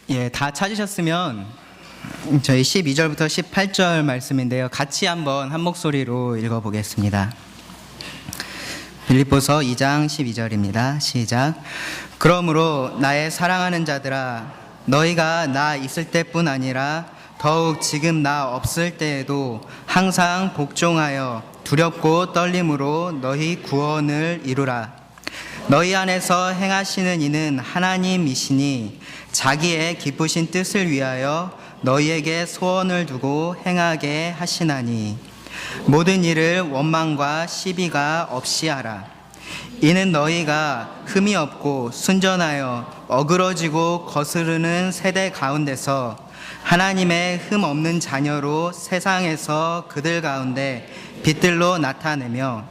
예, 다 찾으셨으면 저희 12절부터 18절 말씀인데요. 같이 한번 한 목소리로 읽어보겠습니다. 빌립보서 2장 12절입니다. 시작. 그러므로 나의 사랑하는 자들아, 너희가 나 있을 때뿐 아니라 더욱 지금 나 없을 때에도 항상 복종하여 두렵고 떨림으로 너희 구원을 이루라. 너희 안에서 행하시는 이는 하나님이시니 자기의 기쁘신 뜻을 위하여 너희에게 소원을 두고 행하게 하시나니 모든 일을 원망과 시비가 없이 하라. 이는 너희가 흠이 없고 순전하여 어그러지고 거스르는 세대 가운데서 하나님의 흠 없는 자녀로 세상에서 그들 가운데 빛들로 나타내며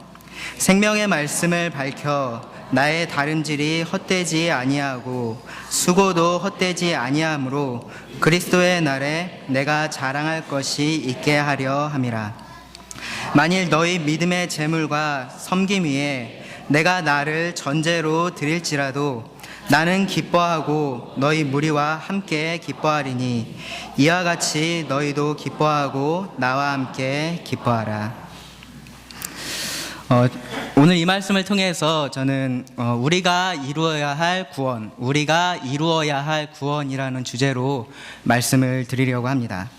생명의 말씀을 밝혀 나의 다름질이 헛되지 아니하고 수고도 헛되지 아니하므로 그리스도의 날에 내가 자랑할 것이 있게 하려 함이라. 만일 너희 믿음의 재물과 섬김 위에 내가 나를 전제로 드릴지라도 나는 기뻐하고 너희 무리와 함께 기뻐하리니 이와 같이 너희도 기뻐하고 나와 함께 기뻐하라. 오늘 이 말씀을 통해서 저는 우리가 이루어야 할 구원이라는 주제로 말씀을 드리려고 합니다.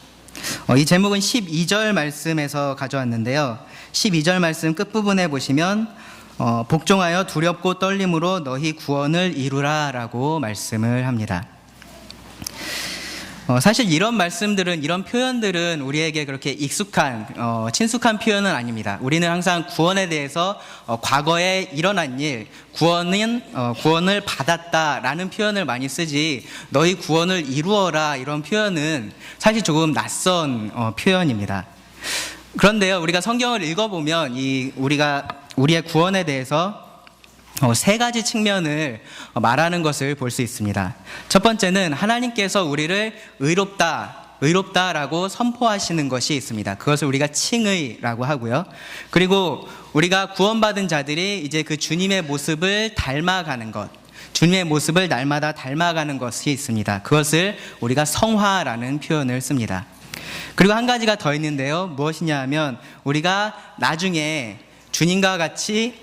이 제목은 12절 말씀에서 가져왔는데요. 12절 말씀 끝부분에 보시면 복종하여 두렵고 떨림으로 너희 구원을 이루라 라고 말씀을 합니다. 사실 이런 말씀들은, 이런 표현들은 우리에게 그렇게 익숙한, 친숙한 표현은 아닙니다. 우리는 항상 구원에 대해서 과거에 일어난 일, 구원을 받았다라는 표현을 많이 쓰지, 너희 구원을 이루어라 이런 표현은 사실 조금 낯선 표현입니다. 그런데요, 우리가 성경을 읽어보면 우리의 구원에 대해서 세 가지 측면을 말하는 것을 볼 수 있습니다. 첫 번째는 하나님께서 우리를 의롭다라고 선포하시는 것이 있습니다. 그것을 우리가 칭의라고 하고요. 그리고 우리가 구원받은 자들이 이제 그 주님의 모습을 닮아가는 것, 주님의 모습을 날마다 닮아가는 것이 있습니다. 그것을 우리가 성화라는 표현을 씁니다. 그리고 한 가지가 더 있는데요. 무엇이냐 하면 우리가 나중에 주님과 같이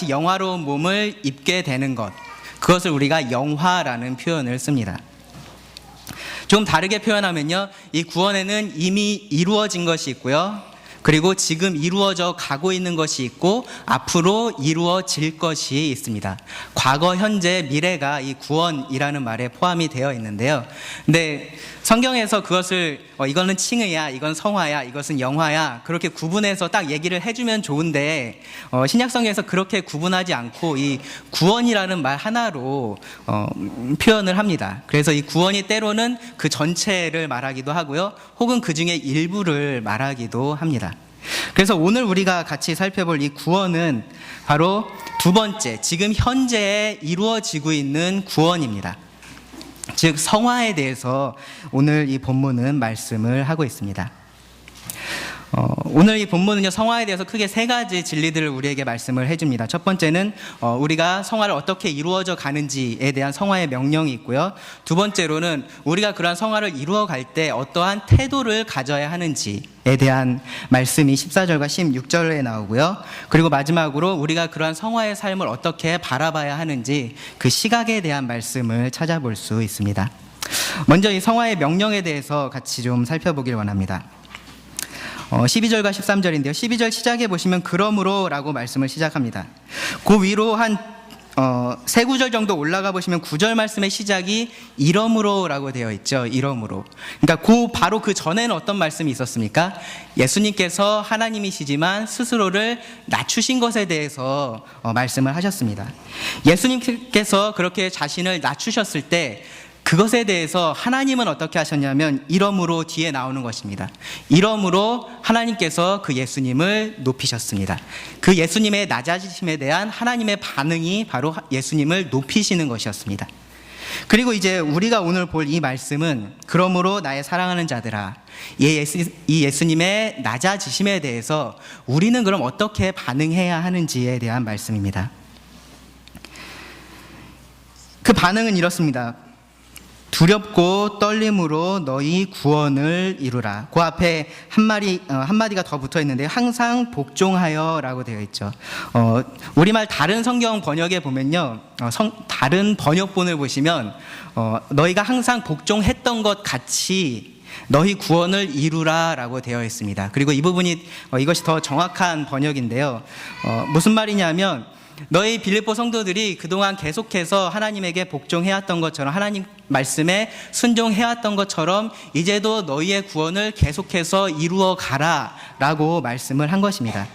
영화로운 몸을 입게 되는 것, 그것을 우리가 영화라는 표현을 씁니다. 좀 다르게 표현하면요, 이 구원에는 이미 이루어진 것이 있고요, 그리고 지금 이루어져 가고 있는 것이 있고 앞으로 이루어질 것이 있습니다. 과거, 현재, 미래가 이 구원이라는 말에 포함이 되어 있는데요. 근데 성경에서 그것을 이거는 칭의야, 이건 성화야, 이것은 영화야, 그렇게 구분해서 딱 얘기를 해주면 좋은데 신약성경에서 그렇게 구분하지 않고 이 구원이라는 말 하나로 표현을 합니다. 그래서 이 구원이 때로는 그 전체를 말하기도 하고요, 혹은 그 중에 일부를 말하기도 합니다. 그래서 오늘 우리가 같이 살펴볼 이 구원은 바로 두 번째, 지금 현재에 이루어지고 있는 구원입니다. 즉 성화에 대해서 오늘 이 본문은 말씀을 하고 있습니다. 오늘 이 본문은요, 성화에 대해서 크게 세 가지 진리들을 우리에게 말씀을 해줍니다. 첫 번째는 우리가 성화를 어떻게 이루어져 가는지에 대한 성화의 명령이 있고요. 두 번째로는 우리가 그러한 성화를 이루어갈 때 어떠한 태도를 가져야 하는지에 대한 말씀이 14절과 16절에 나오고요. 그리고 마지막으로 우리가 그러한 성화의 삶을 어떻게 바라봐야 하는지 그 시각에 대한 말씀을 찾아볼 수 있습니다. 먼저 이 성화의 명령에 대해서 같이 좀 살펴보길 원합니다. 12절과 13절인데요. 12절 시작해 보시면 그러므로 라고 말씀을 시작합니다. 그 위로 한 세 구절 정도 올라가 보시면 9절 말씀의 시작이 이러므로 라고 되어 있죠. 이러므로. 그러니까 바로 그 전에는 어떤 말씀이 있었습니까? 예수님께서 하나님이시지만 스스로를 낮추신 것에 대해서 말씀을 하셨습니다. 예수님께서 그렇게 자신을 낮추셨을 때 그것에 대해서 하나님은 어떻게 하셨냐면 이러므로 뒤에 나오는 것입니다. 이러므로 하나님께서 그 예수님을 높이셨습니다. 그 예수님의 낮아지심에 대한 하나님의 반응이 바로 예수님을 높이시는 것이었습니다. 그리고 이제 우리가 오늘 볼 이 말씀은 그러므로 나의 사랑하는 자들아, 이 예수님의 낮아지심에 대해서 우리는 그럼 어떻게 반응해야 하는지에 대한 말씀입니다. 그 반응은 이렇습니다. 두렵고 떨림으로 너희 구원을 이루라. 그 앞에 한마디가 더 붙어 있는데 항상 복종하여라고 되어 있죠. 우리말 다른 성경 번역에 보면요, 다른 번역본을 보시면 너희가 항상 복종했던 것 같이 너희 구원을 이루라라고 되어 있습니다. 그리고 이 부분이 이것이 더 정확한 번역인데요. 무슨 말이냐면 너희 빌립보 성도들이 그동안 계속해서 하나님에게 복종해왔던 것처럼, 하나님 말씀에 순종해왔던 것처럼 이제도 너희의 구원을 계속해서 이루어 가라 라고 말씀을 한 것입니다.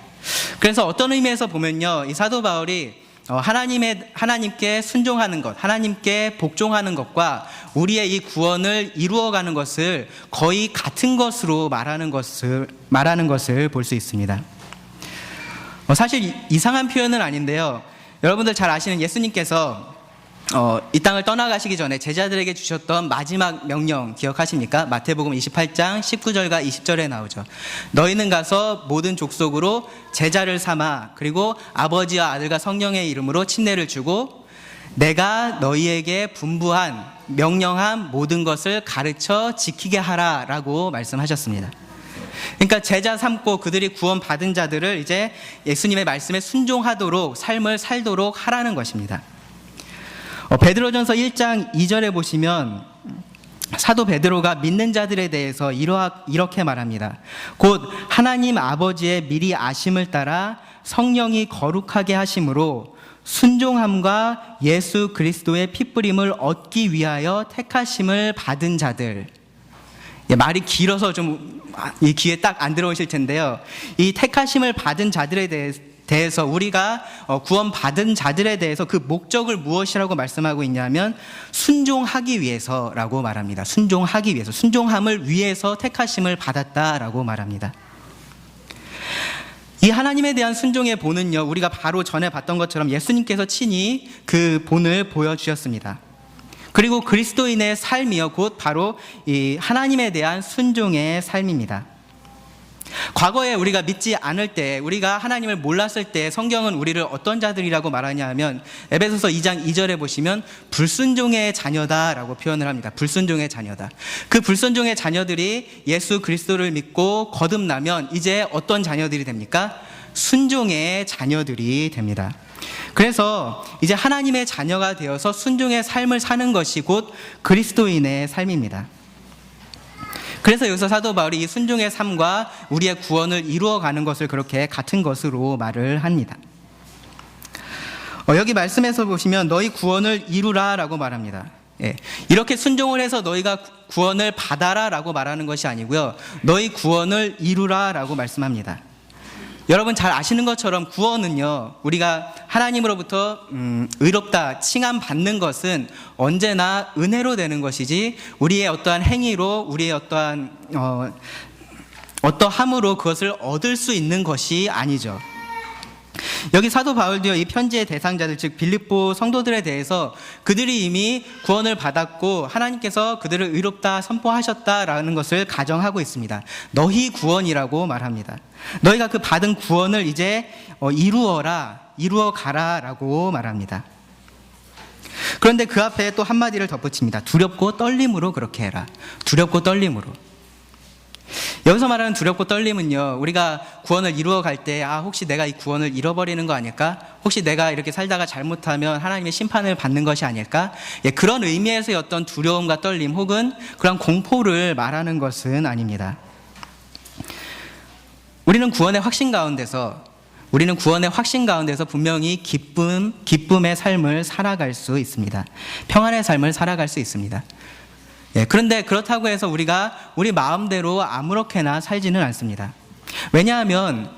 그래서 어떤 의미에서 보면요, 이 사도 바울이 하나님께 순종하는 것, 하나님께 복종하는 것과 우리의 이 구원을 이루어가는 것을 거의 같은 것으로 말하는 것을 볼 수 있습니다. 사실 이상한 표현은 아닌데요, 여러분들 잘 아시는 예수님께서 이 땅을 떠나가시기 전에 제자들에게 주셨던 마지막 명령 기억하십니까? 마태복음 28장 19절과 20절에 나오죠. 너희는 가서 모든 족속으로 제자를 삼아 그리고 아버지와 아들과 성령의 이름으로 침례를 주고 내가 너희에게 분부한 명령한 모든 것을 가르쳐 지키게 하라 라고 말씀하셨습니다. 그러니까 제자 삼고 그들이 구원받은 자들을 이제 예수님의 말씀에 순종하도록 삶을 살도록 하라는 것입니다. 베드로전서 1장 2절에 보시면 사도 베드로가 믿는 자들에 대해서 이렇게 말합니다. 곧 하나님 아버지의 미리 아심을 따라 성령이 거룩하게 하심으로 순종함과 예수 그리스도의 핏부림을 얻기 위하여 택하심을 받은 자들. 말이 길어서 좀 이 귀에 딱 안 들어오실 텐데요, 이 택하심을 받은 자들에 대해서 우리가 구원받은 자들에 대해서 그 목적을 무엇이라고 말씀하고 있냐면 순종하기 위해서라고 말합니다. 순종하기 위해서, 순종함을 위해서 택하심을 받았다라고 말합니다. 이 하나님에 대한 순종의 본은요, 우리가 바로 전에 봤던 것처럼 예수님께서 친히 그 본을 보여주셨습니다. 그리고 그리스도인의 삶이요, 곧 바로 이 하나님에 대한 순종의 삶입니다. 과거에 우리가 믿지 않을 때, 우리가 하나님을 몰랐을 때 성경은 우리를 어떤 자들이라고 말하냐 하면 에베소서 2장 2절에 보시면 불순종의 자녀다라고 표현을 합니다. 불순종의 자녀다. 그 불순종의 자녀들이 예수 그리스도를 믿고 거듭나면 이제 어떤 자녀들이 됩니까? 순종의 자녀들이 됩니다. 그래서 이제 하나님의 자녀가 되어서 순종의 삶을 사는 것이 곧 그리스도인의 삶입니다. 그래서 여기서 사도 바울이 이 순종의 삶과 우리의 구원을 이루어가는 것을 그렇게 같은 것으로 말을 합니다. 여기 말씀에서 보시면 너희 구원을 이루라 라고 말합니다. 이렇게 순종을 해서 너희가 구원을 받아라 라고 말하는 것이 아니고요, 너희 구원을 이루라 라고 말씀합니다. 여러분 잘 아시는 것처럼 구원은요, 우리가 하나님으로부터 의롭다 칭함 받는 것은 언제나 은혜로 되는 것이지 우리의 어떠한 행위로, 우리의 어떠함으로 그것을 얻을 수 있는 것이 아니죠. 여기 사도 바울도요, 이 편지의 대상자들, 즉 빌립보 성도들에 대해서 그들이 이미 구원을 받았고 하나님께서 그들을 의롭다 선포하셨다라는 것을 가정하고 있습니다. 너희 구원이라고 말합니다. 너희가 그 받은 구원을 이제 이루어 가라라고 말합니다. 그런데 그 앞에 또 한마디를 덧붙입니다. 두렵고 떨림으로 그렇게 해라. 두렵고 떨림으로. 여기서 말하는 두렵고 떨림은요, 우리가 구원을 이루어 갈 때 혹시 내가 이 구원을 잃어버리는 거 아닐까? 혹시 내가 이렇게 살다가 잘못하면 하나님의 심판을 받는 것이 아닐까? 그런 의미에서의 어떤 두려움과 떨림 혹은 그런 공포를 말하는 것은 아닙니다. 우리는 구원의 확신 가운데서 분명히 기쁨의 삶을 살아갈 수 있습니다. 평안의 삶을 살아갈 수 있습니다. 그런데 그렇다고 해서 우리가 우리 마음대로 아무렇게나 살지는 않습니다. 왜냐하면요,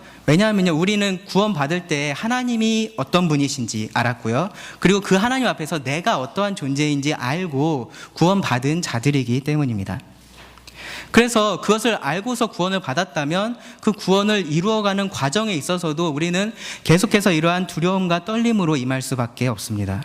우리는 구원받을 때 하나님이 어떤 분이신지 알았고요, 그리고 그 하나님 앞에서 내가 어떠한 존재인지 알고 구원받은 자들이기 때문입니다. 그래서 그것을 알고서 구원을 받았다면 그 구원을 이루어가는 과정에 있어서도 우리는 계속해서 이러한 두려움과 떨림으로 임할 수밖에 없습니다.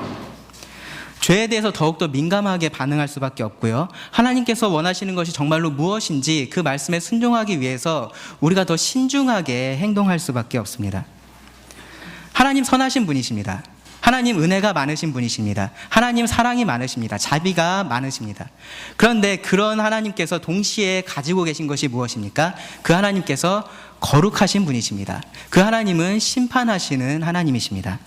죄에 대해서 더욱더 민감하게 반응할 수밖에 없고요, 하나님께서 원하시는 것이 정말로 무엇인지 그 말씀에 순종하기 위해서 우리가 더 신중하게 행동할 수밖에 없습니다. 하나님 선하신 분이십니다. 하나님 은혜가 많으신 분이십니다. 하나님 사랑이 많으십니다. 자비가 많으십니다. 그런데 그런 하나님께서 동시에 가지고 계신 것이 무엇입니까? 그 하나님께서 거룩하신 분이십니다. 그 하나님은 심판하시는 하나님이십니다.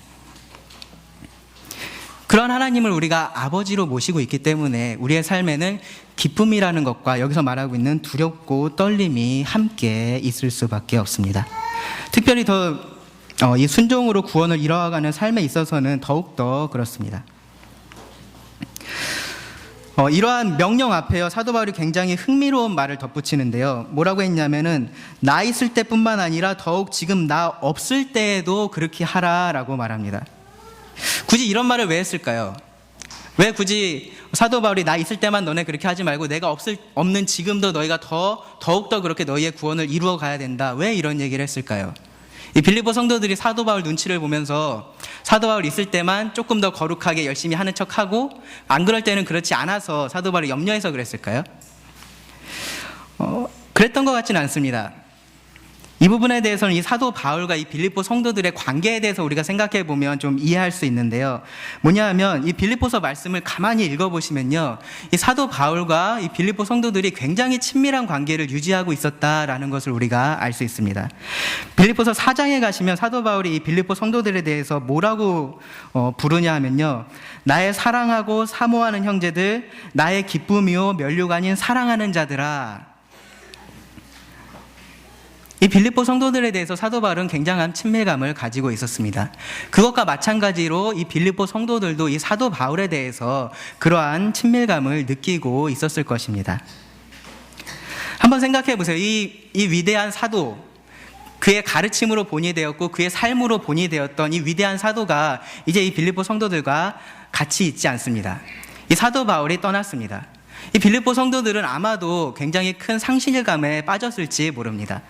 그런 하나님을 우리가 아버지로 모시고 있기 때문에 우리의 삶에는 기쁨이라는 것과 여기서 말하고 있는 두렵고 떨림이 함께 있을 수밖에 없습니다. 특별히 이 순종으로 구원을 이뤄가는 삶에 있어서는 더욱더 그렇습니다. 이러한 명령 앞에요, 사도 바울이 굉장히 흥미로운 말을 덧붙이는데요. 뭐라고 했냐면은 나 있을 때뿐만 아니라 더욱 지금 나 없을 때에도 그렇게 하라라고 말합니다. 굳이 이런 말을 왜 했을까요? 왜 굳이 사도 바울이 나 있을 때만 너네 그렇게 하지 말고 내가 없는 지금도 너희가 더욱더 그렇게 너희의 구원을 이루어 가야 된다, 왜 이런 얘기를 했을까요? 이 빌립보 성도들이 사도 바울 눈치를 보면서 사도 바울 있을 때만 조금 더 거룩하게 열심히 하는 척하고 안 그럴 때는 그렇지 않아서 사도 바울이 염려해서 그랬을까요? 그랬던 것 같지는 않습니다. 이 부분에 대해서는 이 사도 바울과 이 빌립보 성도들의 관계에 대해서 우리가 생각해 보면 좀 이해할 수 있는데요. 뭐냐 하면 이 빌립보서 말씀을 가만히 읽어보시면요, 이 사도 바울과 이 빌립보 성도들이 굉장히 친밀한 관계를 유지하고 있었다라는 것을 우리가 알 수 있습니다. 빌립보서 4장에 가시면 사도 바울이 이 빌립보 성도들에 대해서 뭐라고 부르냐 하면요, 나의 사랑하고 사모하는 형제들, 나의 기쁨이요 면류가 아닌 사랑하는 자들아. 이 빌립보 성도들에 대해서 사도 바울은 굉장한 친밀감을 가지고 있었습니다. 그것과 마찬가지로 이 빌립보 성도들도 이 사도 바울에 대해서 그러한 친밀감을 느끼고 있었을 것입니다. 한번 생각해 보세요. 이 위대한 사도, 그의 가르침으로 본이 되었고 그의 삶으로 본이 되었던 이 위대한 사도가 이제 이 빌립보 성도들과 같이 있지 않습니다. 이 사도 바울이 떠났습니다. 이 빌립보 성도들은 아마도 굉장히 큰 상실감에 빠졌을지 모릅니다.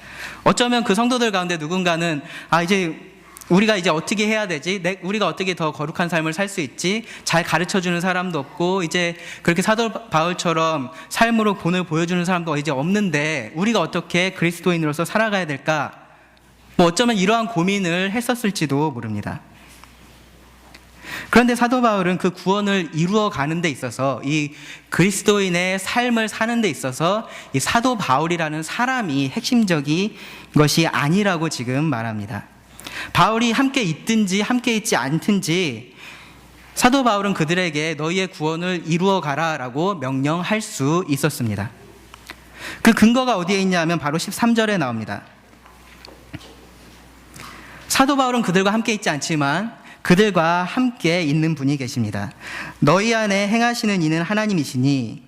어쩌면 그 성도들 가운데 누군가는 우리가 이제 어떻게 해야 되지? 우리가 어떻게 더 거룩한 삶을 살 수 있지? 잘 가르쳐주는 사람도 없고 이제 그렇게 사도 바울처럼 삶으로 본을 보여주는 사람도 이제 없는데 우리가 어떻게 그리스도인으로서 살아가야 될까? 어쩌면 이러한 고민을 했었을지도 모릅니다. 그런데 사도 바울은 그 구원을 이루어 가는 데 있어서 이 그리스도인의 삶을 사는 데 있어서 이 사도 바울이라는 사람이 핵심적인 것이 아니라고 지금 말합니다. 바울이 함께 있든지 함께 있지 않든지 사도 바울은 그들에게 너희의 구원을 이루어 가라라고 명령할 수 있었습니다. 그 근거가 어디에 있냐면 바로 13절에 나옵니다. 사도 바울은 그들과 함께 있지 않지만 그들과 함께 있는 분이 계십니다. 너희 안에 행하시는 이는 하나님이시니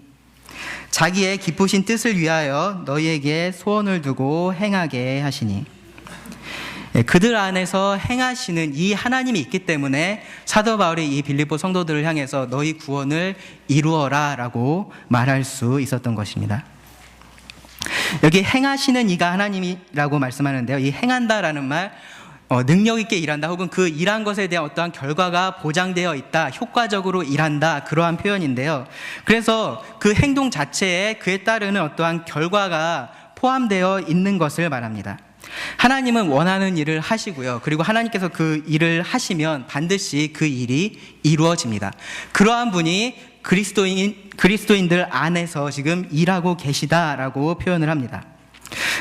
자기의 기쁘신 뜻을 위하여 너희에게 소원을 두고 행하게 하시니. 그들 안에서 행하시는 이 하나님이 있기 때문에 사도 바울이 이 빌립보 성도들을 향해서 너희 구원을 이루어라 라고 말할 수 있었던 것입니다. 여기 행하시는 이가 하나님이라고 말씀하는데요, 이 행한다라는 말, 능력 있게 일한다, 혹은 그 일한 것에 대한 어떠한 결과가 보장되어 있다, 효과적으로 일한다, 그러한 표현인데요. 그래서 그 행동 자체에 그에 따르는 어떠한 결과가 포함되어 있는 것을 말합니다. 하나님은 원하는 일을 하시고요, 그리고 하나님께서 그 일을 하시면 반드시 그 일이 이루어집니다. 그러한 분이 그리스도인들 안에서 지금 일하고 계시다라고 표현을 합니다.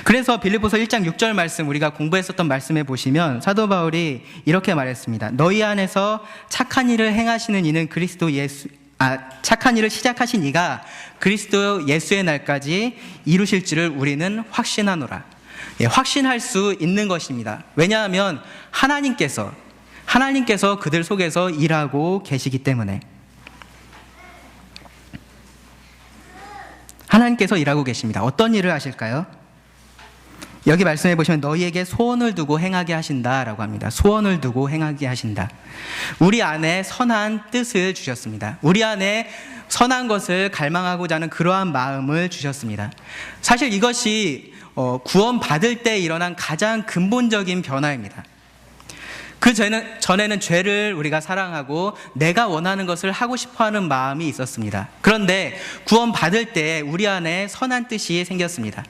그래서 빌립보서 1장 6절 말씀, 우리가 공부했었던 말씀에 보시면 사도 바울이 이렇게 말했습니다. 너희 안에서 착한 일을 행하시는 이는 착한 일을 시작하신 이가 그리스도 예수의 날까지 이루실지를 우리는 확신하노라. 확신할 수 있는 것입니다. 왜냐하면 하나님께서 그들 속에서 일하고 계시기 때문에. 하나님께서 일하고 계십니다. 어떤 일을 하실까요? 여기 말씀해 보시면 너희에게 소원을 두고 행하게 하신다라고 합니다. 소원을 두고 행하게 하신다. 우리 안에 선한 뜻을 주셨습니다. 우리 안에 선한 것을 갈망하고자 하는 그러한 마음을 주셨습니다. 사실 이것이 구원 받을 때 일어난 가장 근본적인 변화입니다. 전에는 죄를 우리가 사랑하고 내가 원하는 것을 하고 싶어하는 마음이 있었습니다. 그런데 구원받을 때 우리 안에 선한 뜻이 생겼습니다.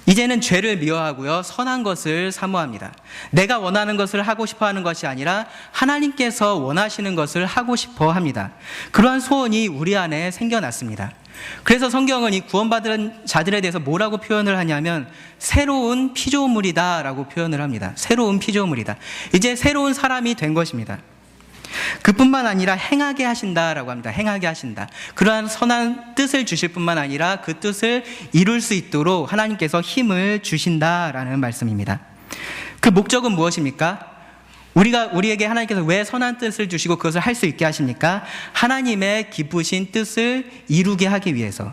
이제는 죄를 미워하고요, 선한 것을 사모합니다. 내가 원하는 것을 하고 싶어하는 것이 아니라 하나님께서 원하시는 것을 하고 싶어 합니다. 그러한 소원이 우리 안에 생겨났습니다. 그래서 성경은 이 구원받은 자들에 대해서 뭐라고 표현을 하냐면 새로운 피조물이다 라고 표현을 합니다. 새로운 피조물이다. 이제 새로운 사람이 된 것입니다. 그뿐만 아니라 행하게 하신다라고 합니다. 행하게 하신다. 그러한 선한 뜻을 주실 뿐만 아니라 그 뜻을 이룰 수 있도록 하나님께서 힘을 주신다라는 말씀입니다. 그 목적은 무엇입니까? 우리에게 하나님께서 왜 선한 뜻을 주시고 그것을 할 수 있게 하십니까? 하나님의 기쁘신 뜻을 이루게 하기 위해서,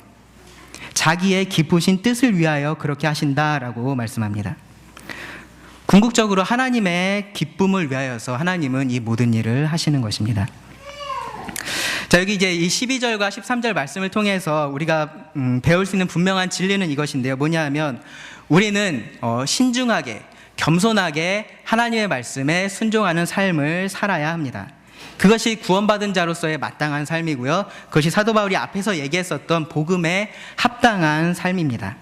자기의 기쁘신 뜻을 위하여 그렇게 하신다라고 말씀합니다. 궁극적으로 하나님의 기쁨을 위하여서 하나님은 이 모든 일을 하시는 것입니다. 자, 여기 이제 이 12절과 13절 말씀을 통해서 우리가 배울 수 있는 분명한 진리는 이것인데요. 뭐냐 하면 우리는 신중하게, 겸손하게 하나님의 말씀에 순종하는 삶을 살아야 합니다. 그것이 구원받은 자로서의 마땅한 삶이고요, 그것이 사도 바울이 앞에서 얘기했었던 복음에 합당한 삶입니다.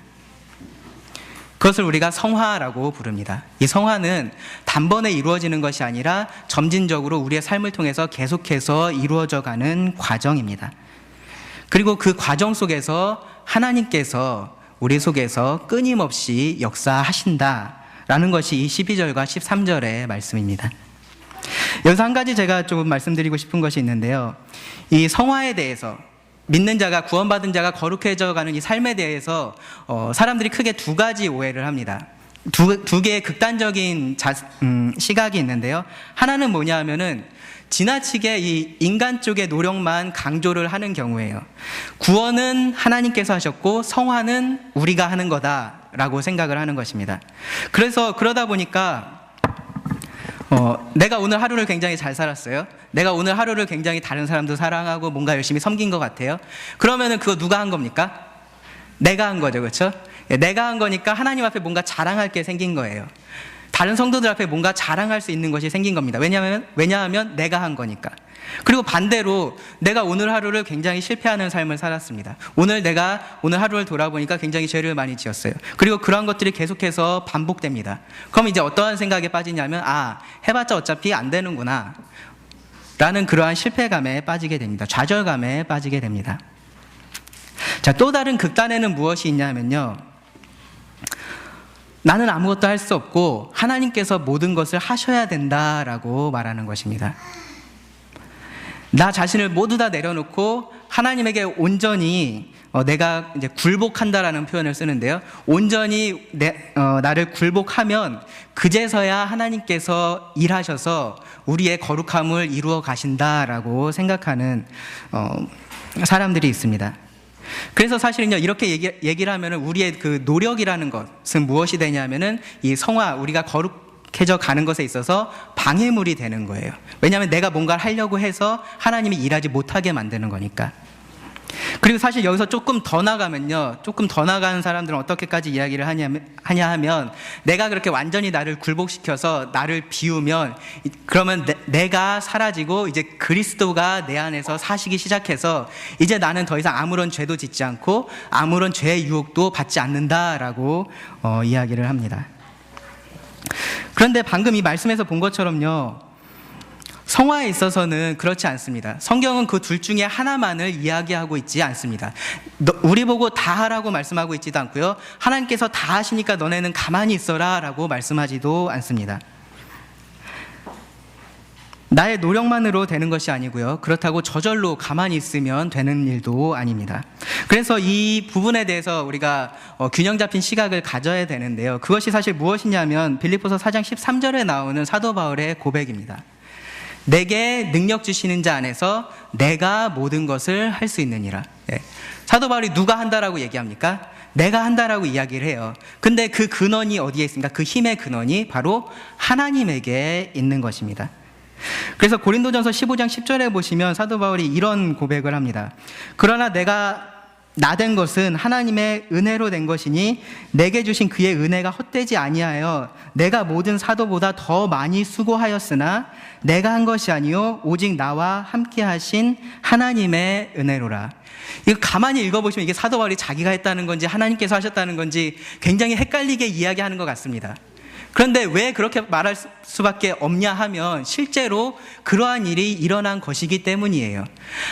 그것을 우리가 성화라고 부릅니다. 이 성화는 단번에 이루어지는 것이 아니라 점진적으로 우리의 삶을 통해서 계속해서 이루어져 가는 과정입니다. 그리고 그 과정 속에서 하나님께서 우리 속에서 끊임없이 역사하신다라는 것이 이 12절과 13절의 말씀입니다. 여기서 한 가지 제가 조금 말씀드리고 싶은 것이 있는데요. 이 성화에 대해서, 믿는 자가, 구원받은 자가 거룩해져 가는 이 삶에 대해서 사람들이 크게 두 가지 오해를 합니다. 두 개의 극단적인 시각이 있는데요. 하나는 뭐냐 하면은 지나치게 이 인간 쪽의 노력만 강조를 하는 경우예요. 구원은 하나님께서 하셨고 성화는 우리가 하는 거다라고 생각을 하는 것입니다. 그래서 그러다 보니까 내가 오늘 하루를 굉장히 잘 살았어요. 내가 오늘 하루를 굉장히 다른 사람도 사랑하고 뭔가 열심히 섬긴 것 같아요. 그러면은 그거 누가 한 겁니까? 내가 한 거죠, 그렇죠? 내가 한 거니까 하나님 앞에 뭔가 자랑할 게 생긴 거예요. 다른 성도들 앞에 뭔가 자랑할 수 있는 것이 생긴 겁니다. 왜냐하면 내가 한 거니까. 그리고 반대로 내가 오늘 하루를 굉장히 실패하는 삶을 살았습니다. 내가 오늘 하루를 돌아보니까 굉장히 죄를 많이 지었어요. 그리고 그러한 것들이 계속해서 반복됩니다. 그럼 이제 어떠한 생각에 빠지냐면 해봤자 어차피 안 되는구나 라는 그러한 실패감에 빠지게 됩니다. 좌절감에 빠지게 됩니다. 자, 또 다른 극단에는 무엇이 있냐면요, 나는 아무것도 할 수 없고 하나님께서 모든 것을 하셔야 된다라고 말하는 것입니다. 나 자신을 모두 다 내려놓고 하나님에게 온전히 내가 이제 굴복한다라는 표현을 쓰는데요. 온전히 나를 굴복하면 그제서야 하나님께서 일하셔서 우리의 거룩함을 이루어 가신다라고 생각하는 사람들이 있습니다. 그래서 사실은요, 이렇게 얘기를 하면은 우리의 그 노력이라는 것은 무엇이 되냐면은 이 성화, 우리가 거룩해져 가는 것에 있어서 방해물이 되는 거예요. 왜냐하면 내가 뭔가를 하려고 해서 하나님이 일하지 못하게 만드는 거니까. 그리고 사실 여기서 조금 더 나가면요, 조금 더 나가는 사람들은 어떻게까지 이야기를 하냐 하면 내가 그렇게 완전히 나를 굴복시켜서 나를 비우면 그러면 내가 사라지고 이제 그리스도가 내 안에서 사시기 시작해서 이제 나는 더 이상 아무런 죄도 짓지 않고 아무런 죄의 유혹도 받지 않는다라고 이야기를 합니다. 그런데 방금 이 말씀에서 본 것처럼요, 성화에 있어서는 그렇지 않습니다. 성경은 그 둘 중에 하나만을 이야기하고 있지 않습니다. 우리 보고 다 하라고 말씀하고 있지도 않고요, 하나님께서 다 하시니까 너네는 가만히 있어라 라고 말씀하지도 않습니다. 나의 노력만으로 되는 것이 아니고요, 그렇다고 저절로 가만히 있으면 되는 일도 아닙니다. 그래서 이 부분에 대해서 우리가 균형 잡힌 시각을 가져야 되는데요, 그것이 사실 무엇이냐면 빌립보서 4장 13절에 나오는 사도 바울의 고백입니다. 내게 능력 주시는 자 안에서 내가 모든 것을 할 수 있느니라. 사도 바울이 누가 한다라고 얘기합니까? 내가 한다라고 이야기를 해요. 근데 그 근원이 어디에 있습니까? 그 힘의 근원이 바로 하나님에게 있는 것입니다. 그래서 고린도전서 15장 10절에 보시면 사도 바울이 이런 고백을 합니다. 그러나 내가 나된 것은 하나님의 은혜로 된 것이니 내게 주신 그의 은혜가 헛되지 아니하여 내가 모든 사도보다 더 많이 수고하였으나 내가 한 것이 아니요 오직 나와 함께 하신 하나님의 은혜로라. 이거 가만히 읽어보시면 이게 사도 바울이 자기가 했다는 건지 하나님께서 하셨다는 건지 굉장히 헷갈리게 이야기하는 것 같습니다. 그런데 왜 그렇게 말할 수밖에 없냐 하면 실제로 그러한 일이 일어난 것이기 때문이에요.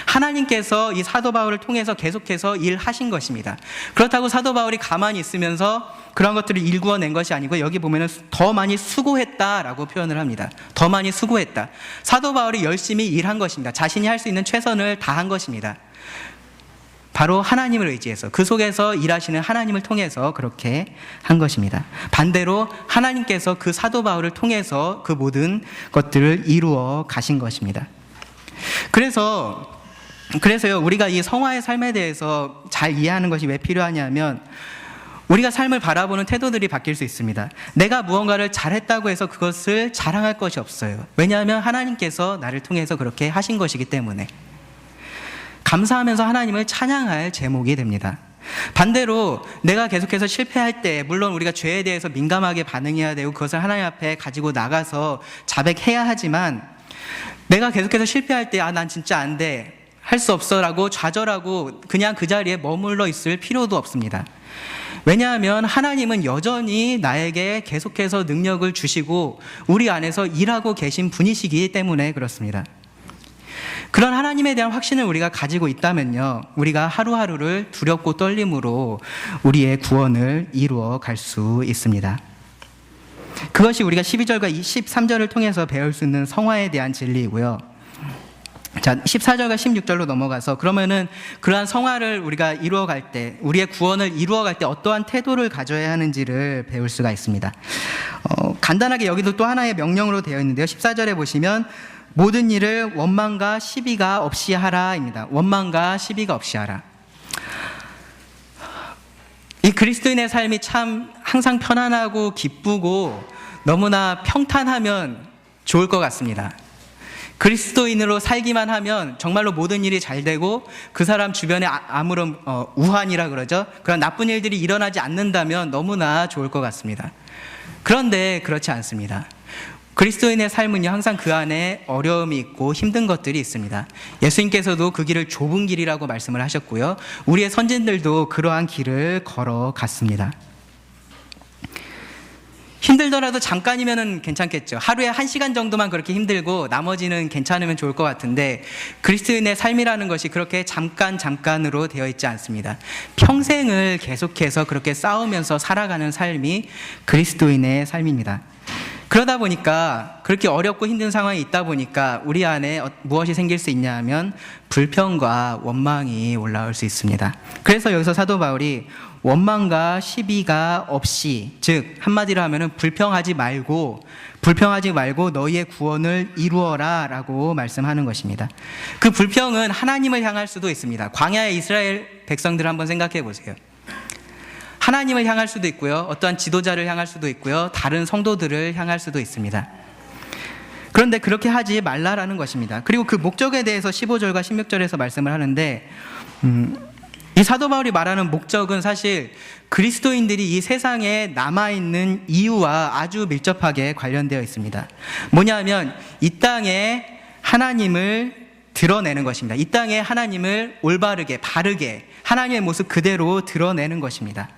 하나님께서 이 사도 바울을 통해서 계속해서 일하신 것입니다. 그렇다고 사도 바울이 가만히 있으면서 그런 것들을 일구어낸 것이 아니고 여기 보면은 더 많이 수고했다라고 표현을 합니다. 더 많이 수고했다. 사도 바울이 열심히 일한 것입니다. 자신이 할 수 있는 최선을 다한 것입니다. 바로 하나님을 의지해서 그 속에서 일하시는 하나님을 통해서 그렇게 한 것입니다. 반대로 하나님께서 그 사도 바울을 통해서 그 모든 것들을 이루어 가신 것입니다. 그래서요 우리가 이 성화의 삶에 대해서 잘 이해하는 것이 왜 필요하냐면 우리가 삶을 바라보는 태도들이 바뀔 수 있습니다. 내가 무언가를 잘했다고 해서 그것을 자랑할 것이 없어요. 왜냐하면 하나님께서 나를 통해서 그렇게 하신 것이기 때문에 감사하면서 하나님을 찬양할 제목이 됩니다. 반대로 내가 계속해서 실패할 때 물론 우리가 죄에 대해서 민감하게 반응해야 되고 그것을 하나님 앞에 가지고 나가서 자백해야 하지만 내가 계속해서 실패할 때 난 진짜 안 돼, 할 수 없어 라고 좌절하고 그냥 그 자리에 머물러 있을 필요도 없습니다. 왜냐하면 하나님은 여전히 나에게 계속해서 능력을 주시고 우리 안에서 일하고 계신 분이시기 때문에 그렇습니다. 그런 하나님에 대한 확신을 우리가 가지고 있다면요 우리가 하루하루를 두렵고 떨림으로 우리의 구원을 이루어 갈 수 있습니다. 그것이 우리가 12절과 13절을 통해서 배울 수 있는 성화에 대한 진리이고요. 자, 14절과 16절로 넘어가서 그러면은 그러한 성화를 우리가 이루어갈 때 우리의 구원을 이루어갈 때 어떠한 태도를 가져야 하는지를 배울 수가 있습니다. 간단하게 여기도 또 하나의 명령으로 되어 있는데요. 14절에 보시면 모든 일을 원망과 시비가 없이 하라입니다. 원망과 시비가 없이 하라. 이 그리스도인의 삶이 참 항상 편안하고 기쁘고 너무나 평탄하면 좋을 것 같습니다. 그리스도인으로 살기만 하면 정말로 모든 일이 잘 되고 그 사람 주변에 아무런 우환이라 그러죠. 그런 나쁜 일들이 일어나지 않는다면 너무나 좋을 것 같습니다. 그런데 그렇지 않습니다. 그리스도인의 삶은요 항상 그 안에 어려움이 있고 힘든 것들이 있습니다. 예수님께서도 그 길을 좁은 길이라고 말씀을 하셨고요. 우리의 선진들도 그러한 길을 걸어갔습니다. 힘들더라도 잠깐이면 괜찮겠죠. 하루에 1시간 정도만 그렇게 힘들고 나머지는 괜찮으면 좋을 것 같은데 그리스도인의 삶이라는 것이 그렇게 잠깐으로 되어 있지 않습니다. 평생을 계속해서 그렇게 싸우면서 살아가는 삶이 그리스도인의 삶입니다. 그러다 보니까 그렇게 어렵고 힘든 상황이 있다 보니까 우리 안에 무엇이 생길 수 있냐 하면 불평과 원망이 올라올 수 있습니다. 그래서 여기서 사도 바울이 원망과 시비가 없이, 즉 한마디로 하면은 불평하지 말고 너희의 구원을 이루어라 라고 말씀하는 것입니다. 그 불평은 하나님을 향할 수도 있습니다. 광야의 이스라엘 백성들 한번 생각해 보세요. 하나님을 향할 수도 있고요, 어떠한 지도자를 향할 수도 있고요, 다른 성도들을 향할 수도 있습니다. 그런데 그렇게 하지 말라라는 것입니다. 그리고 그 목적에 대해서 15절과 16절에서 말씀을 하는데 이 사도 바울이 말하는 목적은 사실 그리스도인들이 이 세상에 남아있는 이유와 아주 밀접하게 관련되어 있습니다. 뭐냐면 이 땅에 하나님을 드러내는 것입니다. 이 땅에 하나님을 올바르게 바르게 하나님의 모습 그대로 드러내는 것입니다.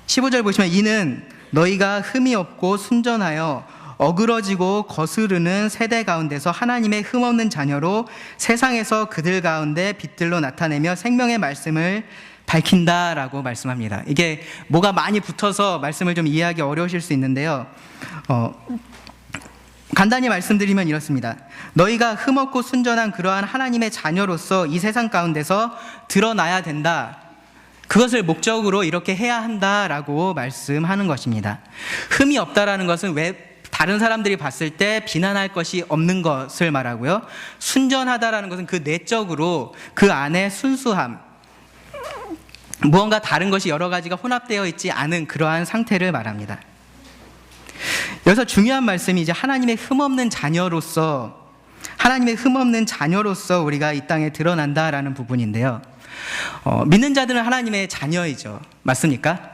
15절 보시면 이는 너희가 흠이 없고 순전하여 어그러지고 거스르는 세대 가운데서 하나님의 흠없는 자녀로 세상에서 그들 가운데 빛들로 나타내며 생명의 말씀을 밝힌다라고 말씀합니다. 이게 뭐가 많이 붙어서 말씀을 좀 이해하기 어려우실 수 있는데요. 간단히 말씀드리면 이렇습니다. 너희가 흠없고 순전한 그러한 하나님의 자녀로서 이 세상 가운데서 드러나야 된다. 그것을 목적으로 이렇게 해야 한다라고 말씀하는 것입니다. 흠이 없다라는 것은 왜 다른 사람들이 봤을 때 비난할 것이 없는 것을 말하고요. 순전하다라는 것은 그 내적으로 그 안에 순수함, 무언가 다른 것이 여러 가지가 혼합되어 있지 않은 그러한 상태를 말합니다. 여기서 중요한 말씀이 이제 하나님의 흠없는 자녀로서 우리가 이 땅에 드러난다라는 부분인데요. 믿는 자들은 하나님의 자녀이죠. 맞습니까?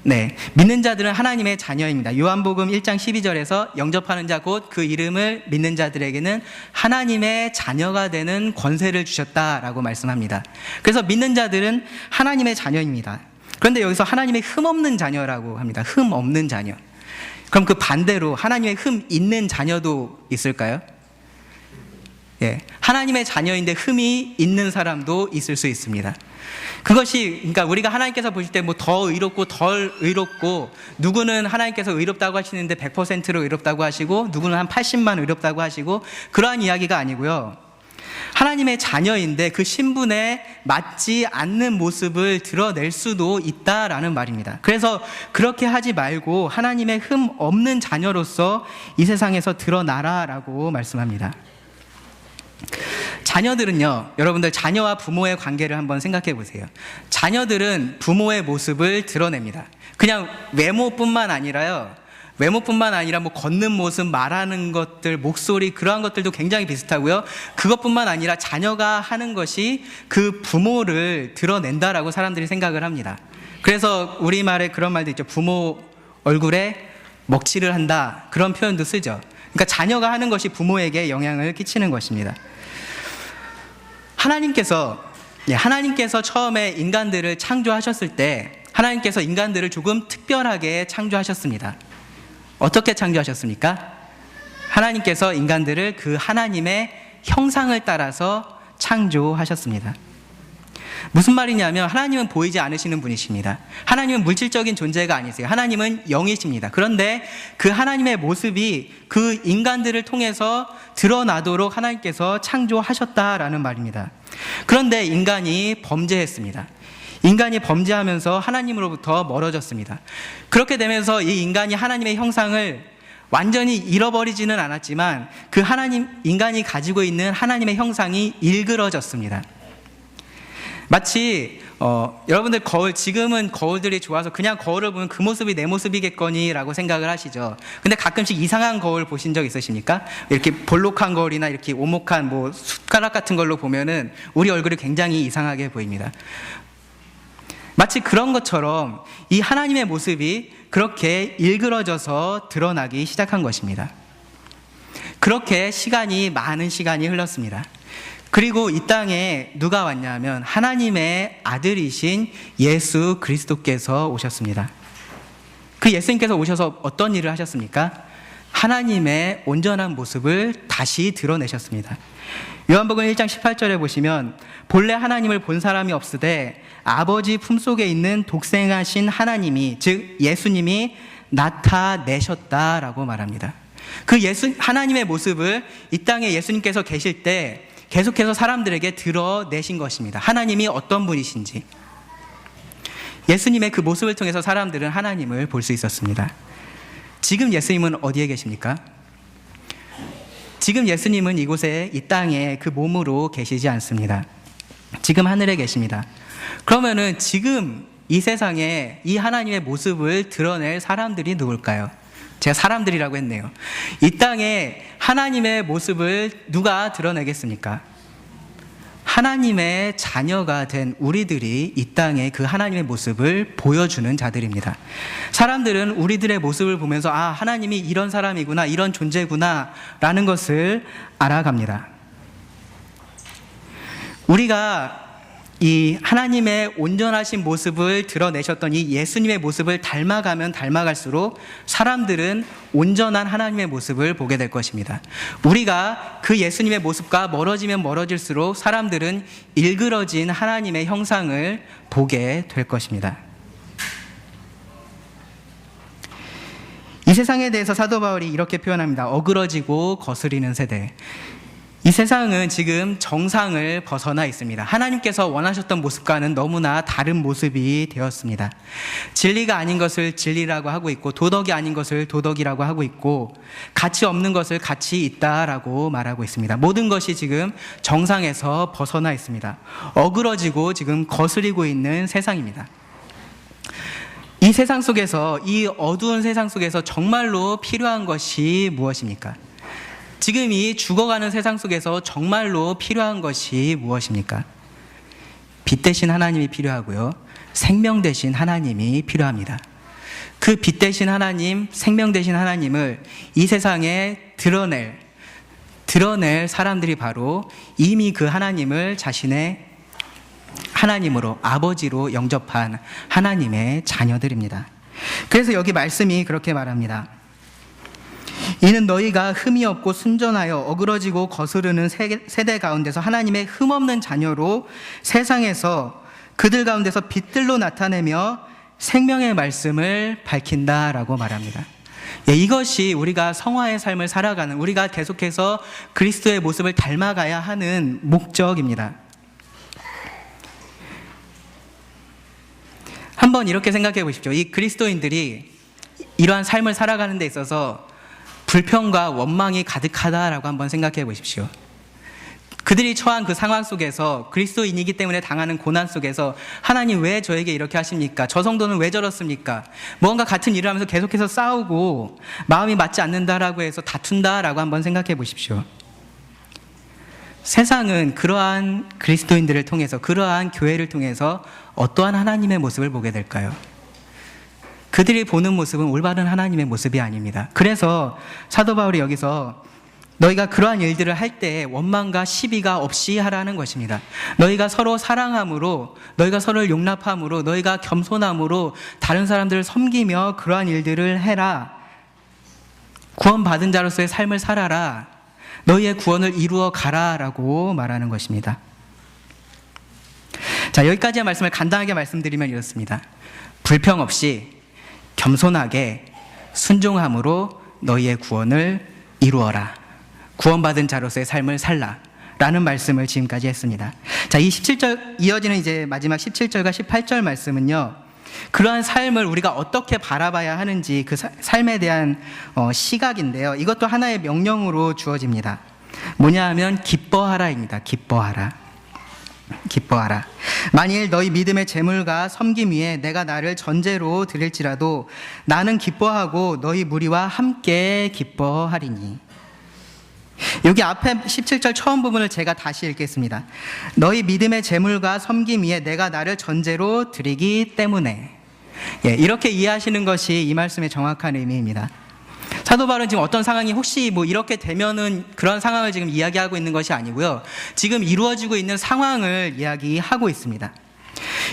네, 믿는 자들은 하나님의 자녀입니다. 요한복음 1장 12절에서 영접하는 자 곧 그 이름을 믿는 자들에게는 하나님의 자녀가 되는 권세를 주셨다라고 말씀합니다. 그래서 믿는 자들은 하나님의 자녀입니다. 그런데 여기서 하나님의 흠 없는 자녀라고 합니다. 흠 없는 자녀. 그럼 그 반대로 하나님의 흠 있는 자녀도 있을까요? 예, 하나님의 자녀인데 흠이 있는 사람도 있을 수 있습니다. 그것이, 그러니까 우리가 하나님께서 보실 때 뭐 더 의롭고 덜 의롭고, 누구는 하나님께서 의롭다고 하시는데 100%로 의롭다고 하시고, 누구는 한 80만 의롭다고 하시고, 그러한 이야기가 아니고요. 하나님의 자녀인데 그 신분에 맞지 않는 모습을 드러낼 수도 있다라는 말입니다. 그래서 그렇게 하지 말고 하나님의 흠 없는 자녀로서 이 세상에서 드러나라라고 말씀합니다. 자녀들은요, 여러분들 자녀와 부모의 관계를 한번 생각해 보세요. 자녀들은 부모의 모습을 드러냅니다. 그냥 외모뿐만 아니라요, 외모뿐만 아니라 뭐 걷는 모습, 말하는 것들, 목소리, 그러한 것들도 굉장히 비슷하고요. 그것뿐만 아니라 자녀가 하는 것이 그 부모를 드러낸다라고 사람들이 생각을 합니다. 그래서 우리말에 그런 말도 있죠. 부모 얼굴에 먹칠을 한다, 그런 표현도 쓰죠. 그러니까 자녀가 하는 것이 부모에게 영향을 끼치는 것입니다. 하나님께서 처음에 인간들을 창조하셨을 때 하나님께서 인간들을 조금 특별하게 창조하셨습니다. 어떻게 창조하셨습니까? 하나님께서 인간들을 그 하나님의 형상을 따라서 창조하셨습니다. 무슨 말이냐면 하나님은 보이지 않으시는 분이십니다. 하나님은 물질적인 존재가 아니세요. 하나님은 영이십니다. 그런데 그 하나님의 모습이 그 인간들을 통해서 드러나도록 하나님께서 창조하셨다라는 말입니다. 그런데 인간이 범죄했습니다. 인간이 범죄하면서 하나님으로부터 멀어졌습니다. 그렇게 되면서 이 인간이 하나님의 형상을 완전히 잃어버리지는 않았지만 그 인간이 가지고 있는 하나님의 형상이 일그러졌습니다. 마치 여러분들 지금은 거울들이 좋아서 그냥 거울을 보면 그 모습이 내 모습이겠거니 라고 생각을 하시죠. 근데 가끔씩 이상한 거울 보신 적 있으십니까? 이렇게 볼록한 거울이나 이렇게 오목한 뭐 숟가락 같은 걸로 보면은 우리 얼굴이 굉장히 이상하게 보입니다. 마치 그런 것처럼 이 하나님의 모습이 그렇게 일그러져서 드러나기 시작한 것입니다. 그렇게 많은 시간이 흘렀습니다. 그리고 이 땅에 누가 왔냐면 하나님의 아들이신 예수 그리스도께서 오셨습니다. 그 예수님께서 오셔서 어떤 일을 하셨습니까? 하나님의 온전한 모습을 다시 드러내셨습니다. 요한복음 1장 18절에 보시면 본래 하나님을 본 사람이 없으되 아버지 품속에 있는 독생하신 하나님이, 즉 예수님이 나타내셨다라고 말합니다. 그 하나님의 모습을 이 땅에 예수님께서 계실 때 계속해서 사람들에게 드러내신 것입니다. 하나님이 어떤 분이신지. 예수님의 그 모습을 통해서 사람들은 하나님을 볼 수 있었습니다. 지금 예수님은 어디에 계십니까? 지금 예수님은 이곳에, 이 땅에 그 몸으로 계시지 않습니다. 지금 하늘에 계십니다. 그러면은 지금 이 세상에 이 하나님의 모습을 드러낼 사람들이 누굴까요? 제가 사람들이라고 했네요. 이 땅에 하나님의 모습을 누가 드러내겠습니까? 하나님의 자녀가 된 우리들이 이 땅에 그 하나님의 모습을 보여주는 자들입니다. 사람들은 우리들의 모습을 보면서 하나님이 이런 사람이구나, 이런 존재구나 라는 것을 알아갑니다. 우리가 이 하나님의 온전하신 모습을 드러내셨던 이 예수님의 모습을 닮아가면 닮아갈수록 사람들은 온전한 하나님의 모습을 보게 될 것입니다. 우리가 그 예수님의 모습과 멀어지면 멀어질수록 사람들은 일그러진 하나님의 형상을 보게 될 것입니다. 이 세상에 대해서 사도 바울이 이렇게 표현합니다. 어그러지고 거스리는 세대. 이 세상은 지금 정상을 벗어나 있습니다. 하나님께서 원하셨던 모습과는 너무나 다른 모습이 되었습니다. 진리가 아닌 것을 진리라고 하고 있고, 도덕이 아닌 것을 도덕이라고 하고 있고, 가치 없는 것을 가치 있다라고 말하고 있습니다. 모든 것이 지금 정상에서 벗어나 있습니다. 어그러지고 지금 거스리고 있는 세상입니다. 이 세상 속에서, 이 어두운 세상 속에서 정말로 필요한 것이 무엇입니까? 지금 이 죽어가는 세상 속에서 정말로 필요한 것이 무엇입니까? 빛 대신 하나님이 필요하고요. 생명 대신 하나님이 필요합니다. 그 빛 대신 하나님, 생명 대신 하나님을 이 세상에 드러낼 사람들이 바로 이미 그 하나님을 자신의 하나님으로, 아버지로 영접한 하나님의 자녀들입니다. 그래서 여기 말씀이 그렇게 말합니다. 이는 너희가 흠이 없고 순전하여 어그러지고 거스르는 세대 가운데서 하나님의 흠없는 자녀로 세상에서 그들 가운데서 빛들로 나타내며 생명의 말씀을 밝힌다라고 말합니다. 이것이 우리가 성화의 삶을 살아가는, 우리가 계속해서 그리스도의 모습을 닮아가야 하는 목적입니다. 한번 이렇게 생각해 보십시오. 이 그리스도인들이 이러한 삶을 살아가는 데 있어서 불평과 원망이 가득하다라고 한번 생각해 보십시오. 그들이 처한 그 상황 속에서, 그리스도인이기 때문에 당하는 고난 속에서 하나님 왜 저에게 이렇게 하십니까? 저 성도는 왜 저렇습니까? 무언가 같은 일을 하면서 계속해서 싸우고 마음이 맞지 않는다라고 해서 다툰다라고 한번 생각해 보십시오. 세상은 그러한 그리스도인들을 통해서, 그러한 교회를 통해서 어떠한 하나님의 모습을 보게 될까요? 그들이 보는 모습은 올바른 하나님의 모습이 아닙니다. 그래서 사도 바울이 여기서 너희가 그러한 일들을 할 때 원망과 시비가 없이 하라는 것입니다. 너희가 서로 사랑함으로, 너희가 서로를 용납함으로, 너희가 겸손함으로 다른 사람들을 섬기며 그러한 일들을 해라. 구원받은 자로서의 삶을 살아라. 너희의 구원을 이루어 가라라고 말하는 것입니다. 자, 여기까지의 말씀을 간단하게 말씀드리면 이렇습니다. 불평 없이 겸손하게 순종함으로 너희의 구원을 이루어라. 구원받은 자로서의 삶을 살라 라는 말씀을 지금까지 했습니다. 자, 이 17절 이어지는 이제 마지막 17절과 18절 말씀은요, 그러한 삶을 우리가 어떻게 바라봐야 하는지 그 삶에 대한 시각인데요, 이것도 하나의 명령으로 주어집니다. 뭐냐 하면 기뻐하라입니다. 기뻐하라. 만일 너희 믿음의 재물과 섬김 위에 내가 나를 전제로 드릴지라도 나는 기뻐하고 너희 무리와 함께 기뻐하리니. 여기 앞에 17절 처음 부분을 제가 다시 읽겠습니다. 너희 믿음의 재물과 섬김 위에 내가 나를 전제로 드리기 때문에. 이렇게 이해하시는 것이 이 말씀의 정확한 의미입니다. 사도 바울은 지금 어떤 상황이 혹시 이렇게 되면은 그런 상황을 지금 이야기하고 있는 것이 아니고요, 지금 이루어지고 있는 상황을 이야기하고 있습니다.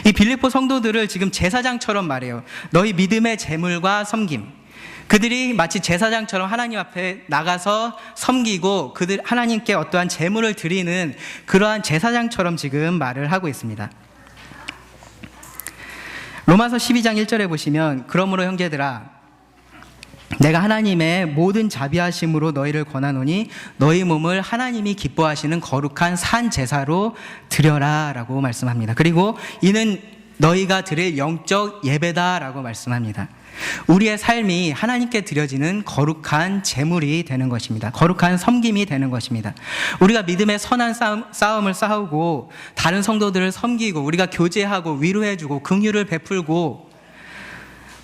이 빌립보 성도들을 지금 제사장처럼 말해요. 너희 믿음의 재물과 섬김. 그들이 마치 제사장처럼 하나님 앞에 나가서 섬기고 그들 하나님께 어떠한 제물을 드리는 그러한 제사장처럼 지금 말을 하고 있습니다. 로마서 12장 1절에 보시면 그러므로 형제들아 내가 하나님의 모든 자비하심으로 너희를 권하노니 너희 몸을 하나님이 기뻐하시는 거룩한 산 제사로 드려라 라고 말씀합니다. 그리고 이는 너희가 드릴 영적 예배다라고 말씀합니다. 우리의 삶이 하나님께 드려지는 거룩한 제물이 되는 것입니다. 거룩한 섬김이 되는 것입니다. 우리가 믿음의 선한 싸움을 싸우고 다른 성도들을 섬기고 우리가 교제하고 위로해주고 긍휼을 베풀고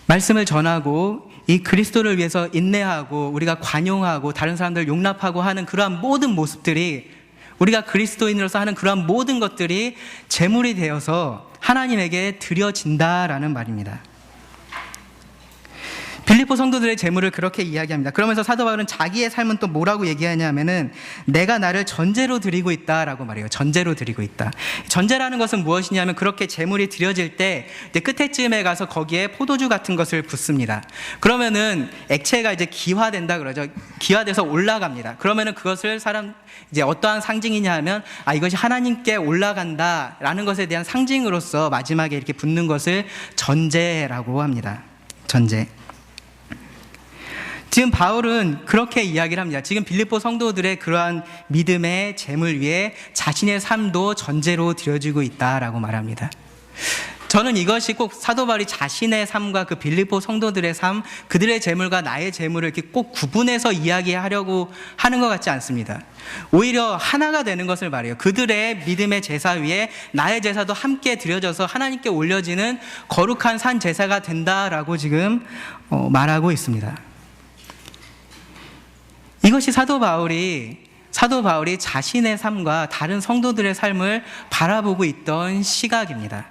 말씀을 전하고 이 그리스도를 위해서 인내하고 우리가 관용하고 다른 사람들을 용납하고 하는 그러한 모든 모습들이, 우리가 그리스도인으로서 하는 그러한 모든 것들이 제물이 되어서 하나님에게 드려진다라는 말입니다. 빌립보 성도들의 제물을 그렇게 이야기합니다. 그러면서 사도 바울은 자기의 삶은 또 뭐라고 얘기하냐면은 내가 나를 전제로 드리고 있다라고 말해요. 전제로 드리고 있다. 전제라는 것은 무엇이냐면 그렇게 제물이 드려질 때 이제 끝에쯤에 가서 거기에 포도주 같은 것을 붓습니다. 그러면은 액체가 이제 기화된다 그러죠. 기화돼서 올라갑니다. 그러면은 그것을 이제 어떠한 상징이냐 하면 이것이 하나님께 올라간다라는 것에 대한 상징으로서 마지막에 이렇게 붓는 것을 전제라고 합니다. 전제. 지금 바울은 그렇게 이야기를 합니다. 지금 빌립보 성도들의 그러한 믿음의 재물 위에 자신의 삶도 전제로 드려지고 있다라고 말합니다. 저는 이것이 꼭 사도 바울이 자신의 삶과 그 빌립보 성도들의 삶, 그들의 재물과 나의 재물을 이렇게 꼭 구분해서 이야기하려고 하는 것 같지 않습니다. 오히려 하나가 되는 것을 말해요. 그들의 믿음의 제사 위에 나의 제사도 함께 드려져서 하나님께 올려지는 거룩한 산 제사가 된다라고 지금 말하고 있습니다. 이것이 사도 바울이 사도 바울이 자신의 삶과 다른 성도들의 삶을 바라보고 있던 시각입니다.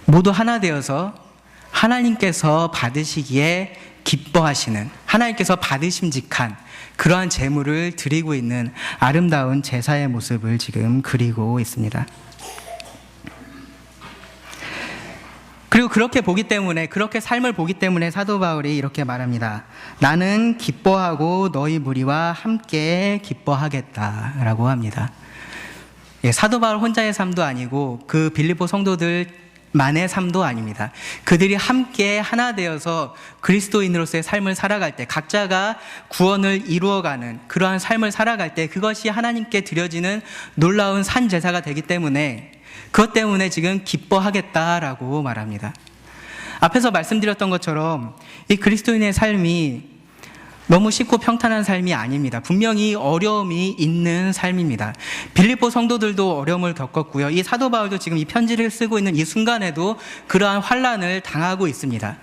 모두 하나 되어서 하나님께서 받으시기에 기뻐하시는, 하나님께서 받으심직한 그러한 제물을 드리고 있는 아름다운 제사의 모습을 지금 그리고 있습니다. 그리고 그렇게 보기 때문에, 그렇게 삶을 보기 때문에 사도 바울이 이렇게 말합니다. 나는 기뻐하고 너희 무리와 함께 기뻐하겠다라고 합니다. 사도 바울 혼자의 삶도 아니고 그 빌립보 성도들만의 삶도 아닙니다. 그들이 함께 하나 되어서 그리스도인으로서의 삶을 살아갈 때, 각자가 구원을 이루어가는 그러한 삶을 살아갈 때 그것이 하나님께 드려지는 놀라운 산 제사가 되기 때문에, 그것 때문에 지금 기뻐하겠다라고 말합니다. 앞에서 말씀드렸던 것처럼 이 그리스도인의 삶이 너무 쉽고 평탄한 삶이 아닙니다. 분명히 어려움이 있는 삶입니다. 빌립보 성도들도 어려움을 겪었고요. 이 사도 바울도 지금 이 편지를 쓰고 있는 이 순간에도 그러한 환난을 당하고 있습니다.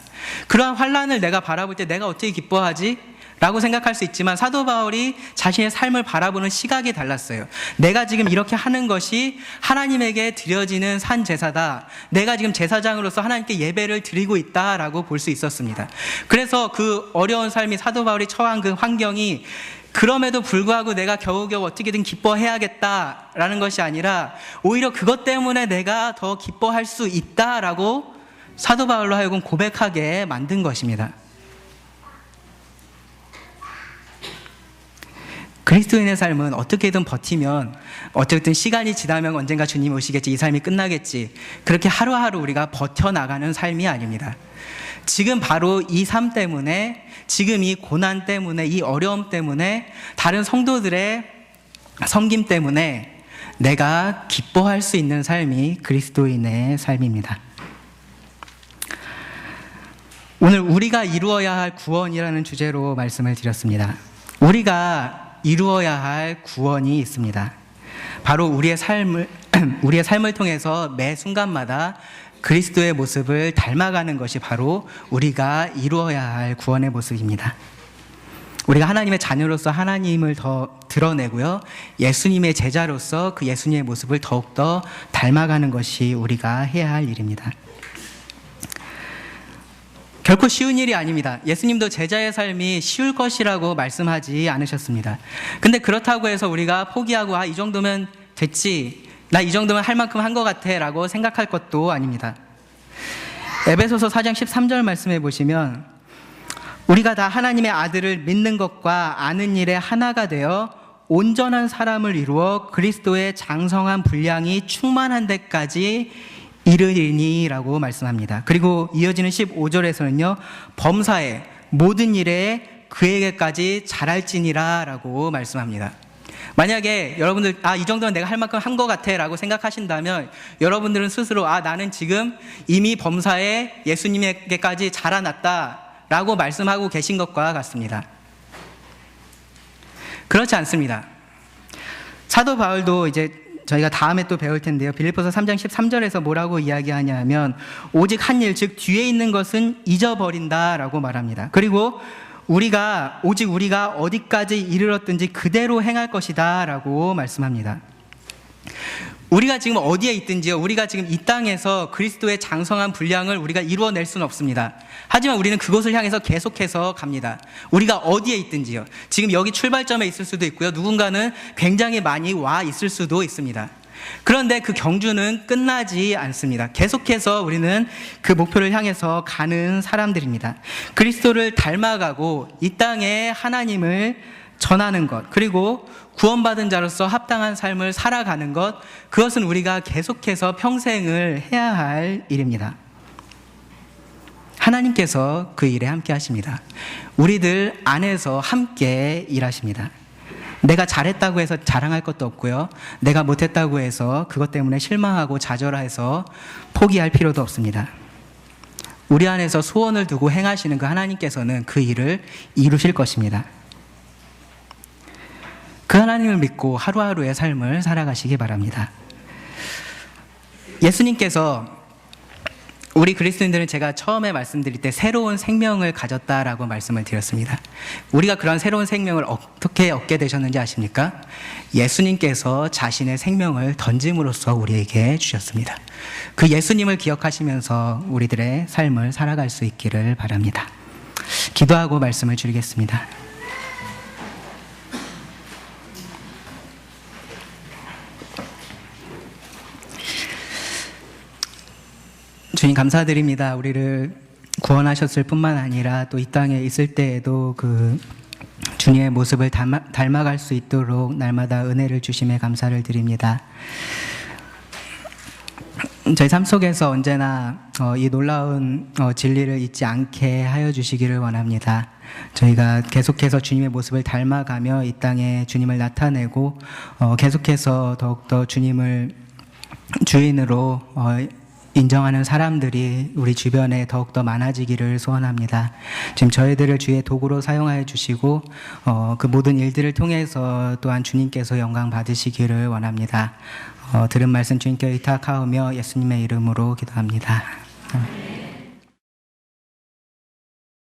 그러한 환난을 내가 바라볼 때 내가 어떻게 기뻐하지? 라고 생각할 수 있지만 사도 바울이 자신의 삶을 바라보는 시각이 달랐어요. 내가 지금 이렇게 하는 것이 하나님에게 드려지는 산 제사다. 내가 지금 제사장으로서 하나님께 예배를 드리고 있다라고 볼 수 있었습니다. 그래서 그 어려운 삶이, 사도 바울이 처한 그 환경이 그럼에도 불구하고 내가 겨우겨우 어떻게든 기뻐해야겠다라는 것이 아니라 오히려 그것 때문에 내가 더 기뻐할 수 있다라고 사도 바울로 하여금 고백하게 만든 것입니다. 그리스도인의 삶은 어떻게든 버티면, 어쨌든 시간이 지나면 언젠가 주님 오시겠지, 이 삶이 끝나겠지, 그렇게 하루하루 우리가 버텨나가는 삶이 아닙니다. 지금 바로 이 삶 때문에, 지금 이 고난 때문에, 이 어려움 때문에, 다른 성도들의 섬김 때문에 내가 기뻐할 수 있는 삶이 그리스도인의 삶입니다. 오늘 우리가 이루어야 할 구원이라는 주제로 말씀을 드렸습니다. 우리가 이루어야 할 구원이 있습니다. 바로 우리의 삶을 통해서 매 순간마다 그리스도의 모습을 닮아가는 것이 바로 우리가 이루어야 할 구원의 모습입니다. 우리가 하나님의 자녀로서 하나님을 더 드러내고요, 예수님의 제자로서 그 예수님의 모습을 더욱더 닮아가는 것이 우리가 해야 할 일입니다. 결코 쉬운 일이 아닙니다. 예수님도 제자의 삶이 쉬울 것이라고 말씀하지 않으셨습니다. 근데 그렇다고 해서 우리가 포기하고 이 정도면 됐지, 나 이 정도면 할 만큼 한 것 같아 라고 생각할 것도 아닙니다. 에베소서 4장 13절 말씀해 보시면, 우리가 다 하나님의 아들을 믿는 것과 아는 일에 하나가 되어 온전한 사람을 이루어 그리스도의 장성한 분량이 충만한 데까지 이르리니 라고 말씀합니다. 그리고 이어지는 15절에서는요, 범사에 모든 일에 그에게까지 잘할지니라 라고 말씀합니다. 만약에 여러분들 이 정도는 내가 할 만큼 한 것 같아 라고 생각하신다면, 여러분들은 스스로 나는 지금 이미 범사에 예수님에게까지 자라났다 라고 말씀하고 계신 것과 같습니다. 그렇지 않습니다. 사도 바울도 이제 저희가 다음에 또 배울 텐데요, 빌립보서 3장 13절에서 뭐라고 이야기하냐면, 오직 한 일, 즉 뒤에 있는 것은 잊어버린다라고 말합니다. 그리고 오직 우리가 어디까지 이르렀든지 그대로 행할 것이다 라고 말씀합니다. 우리가 지금 어디에 있든지요, 우리가 지금 이 땅에서 그리스도의 장성한 분량을 우리가 이루어낼 수는 없습니다. 하지만 우리는 그곳을 향해서 계속해서 갑니다. 우리가 어디에 있든지요. 지금 여기 출발점에 있을 수도 있고요, 누군가는 굉장히 많이 와 있을 수도 있습니다. 그런데 그 경주는 끝나지 않습니다. 계속해서 우리는 그 목표를 향해서 가는 사람들입니다. 그리스도를 닮아가고 이 땅에 하나님을 전하는 것, 그리고 구원받은 자로서 합당한 삶을 살아가는 것, 그것은 우리가 계속해서 평생을 해야 할 일입니다. 하나님께서 그 일에 함께 하십니다. 우리들 안에서 함께 일하십니다. 내가 잘했다고 해서 자랑할 것도 없고요, 내가 못했다고 해서 그것 때문에 실망하고 좌절해서 포기할 필요도 없습니다. 우리 안에서 소원을 두고 행하시는 그 하나님께서는 그 일을 이루실 것입니다. 그 하나님을 믿고 하루하루의 삶을 살아가시기 바랍니다. 예수님께서 우리 그리스도인들은 제가 처음에 말씀드릴 때 새로운 생명을 가졌다라고 말씀을 드렸습니다. 우리가 그런 새로운 생명을 어떻게 얻게 되셨는지 아십니까? 예수님께서 자신의 생명을 던짐으로써 우리에게 주셨습니다. 그 예수님을 기억하시면서 우리들의 삶을 살아갈 수 있기를 바랍니다. 기도하고 말씀을 드리겠습니다. 주님 감사드립니다. 우리를 구원하셨을 뿐만 아니라 또 이 땅에 있을 때에도 그 주님의 모습을 닮아갈 수 있도록 날마다 은혜를 주심에 감사를 드립니다. 저희 삶 속에서 언제나 이 놀라운 진리를 잊지 않게 하여 주시기를 원합니다. 저희가 계속해서 주님의 모습을 닮아가며 이 땅에 주님을 나타내고 계속해서 더욱더 주님을 주인으로 인정하는 사람들이 우리 주변에 더욱더 많아지기를 소원합니다. 지금 저희들을 주의 도구로 사용하여 주시고 그 모든 일들을 통해서 또한 주님께서 영광 받으시기를 원합니다. 들은 말씀 주님께 의탁하오며 예수님의 이름으로 기도합니다.